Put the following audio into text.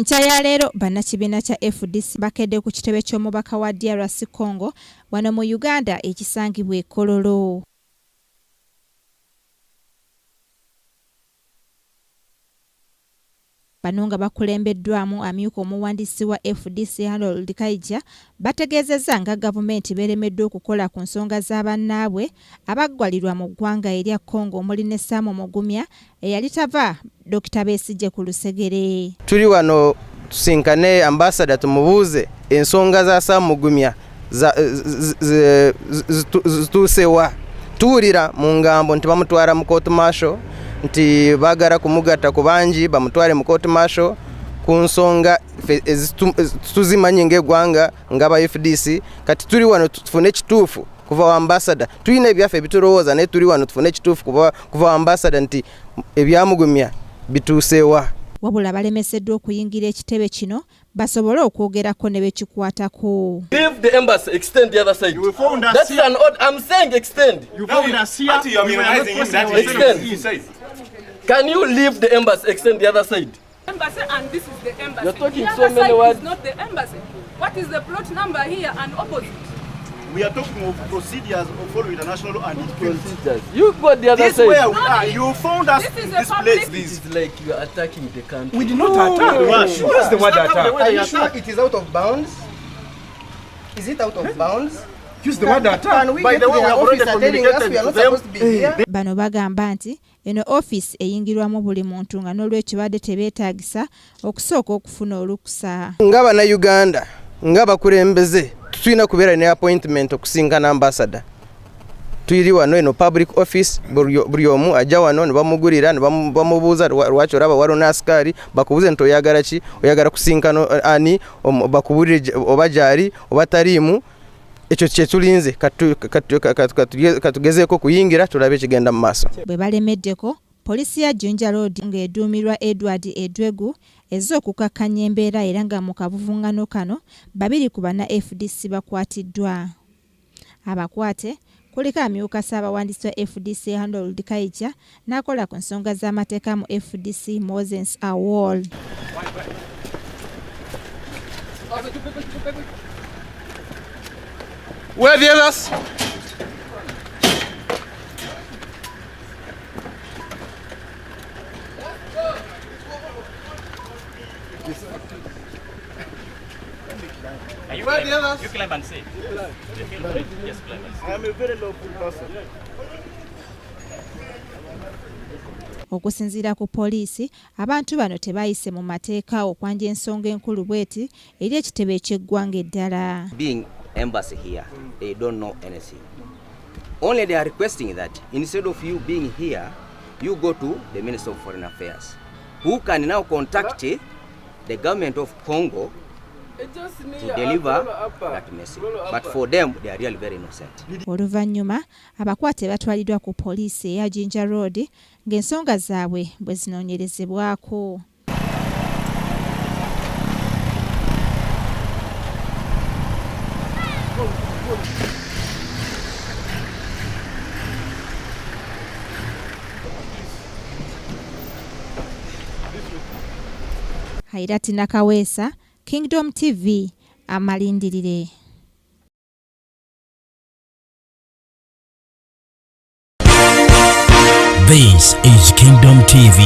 Nchaya leero bannakibiina kya FDC bakedde ku kitebe ky'omubaka wa DRC Congo wano mu Uganda ekisangibwa e Kololo. Bano nga bakulembeddwamu amyuka omuwandiisi wa FDC Harold Kaija bategeezezza nga gavumenti beeremeddwa okukola ku nsonga z'abannaabwe abaggwalirwa mu ggwanga erya Congo omuli ne Sam Mugumya eyali tava Dr. Besigye ku lusegere. Tuli wano tusinkane ambassador tumubuuze ensonga za Sam Mugumya zituusewa. Tuwulira mu ngambo nti bamutwara mu court martial nti bagara kumugatta ku bangi bamutware mu court martial ku nsonga tuzimanyi ng'eggwanga ng'aba FDC. Kati tuli wano tufune ekituufu kuva wa ambassador. Tulina ebyaffe ebitulowooza naye tuli wano tufune ekituufu kuva wa ambassador nti ebyamugumya bituusewa. Wabula balemeseddwa okuyingira ekitebe kino basobole okwogerako ne bekikwatako. Leave the embassy, extend the other side. You found us. That's an order. I'm saying extend. You found us here. You are minimizing him. That is Extend. he says. Can you leave the embassy, extend the other side? Embassy, and this is the embassy. You're talking the so other many side words. is not the embassy. What is the plot number here and opposite? We are talking of procedures of following international law and Procedures. You go the other this side. where we are. You found us This is this a place. public- This is like you are attacking the country. We did not attack. Show us the word attack. Are you sure it is out of bounds? Is it out of bounds? Use the word attack. Can we By get the way, we their have already officer telling us we are not communicated to them. supposed to be here? Bano bagamba nti eno office eyingirwamu buli muntu nga n'olwekyo badde tebeetaagisa okusooka okufuna olukusa. Ngaba na Uganda ngaba kulembeze tulina kubeera ne appointment okusinkana ambassador. Tuyiri wano eno public office buli omu ajja wano ne bamugulira ne bamubuuza lwaki olaba waliwo n'asikari bakubuuze nti oyagala ki, oyagala kusinkana ani, bakubulire oba gyali oba taliimu. Ekyo kye tulinze katugezeeko kuyingira tulabe ekigenda mu maaso. Bwe balemeddeko poliisi ya Jinja Road ng'eduumirwa Edward Edwegu ezze okukakkanya embeera era nga mu kavuvuŋŋano kano babiri ku banna FDC bakwatiddwa. Abakwate kuliko amyuka Ssaabawandiisi wa FDC Harold Kaija n'akola ku nsonga z'amateeka mu FDC Moses Awol. Where are the others? You Where are the others? You climb and see. You feel free. Just climb and see. I am a very lawful person. Okusinziira ku poliisi, abantu bano tebayise mu mateeka okwanja ensonga enkulu bweti eri ekitebe eky'eggwanga eddala. Being embassy here, they don't know anything. Only they are requesting that instead of you being here, you go to the Minister of Foreign Affairs, who can now contact the government of Congo to deliver that message. But for them, they are really very innocent. Oluvannyuma abakwate batwaliddwa ku poliisi eya Jinja Road ng'ensonga zaabwe bwe zinoonyerezebwako. Hairati Nakaweesa, Kingdom TV, amalindirire. This is Kingdom TV.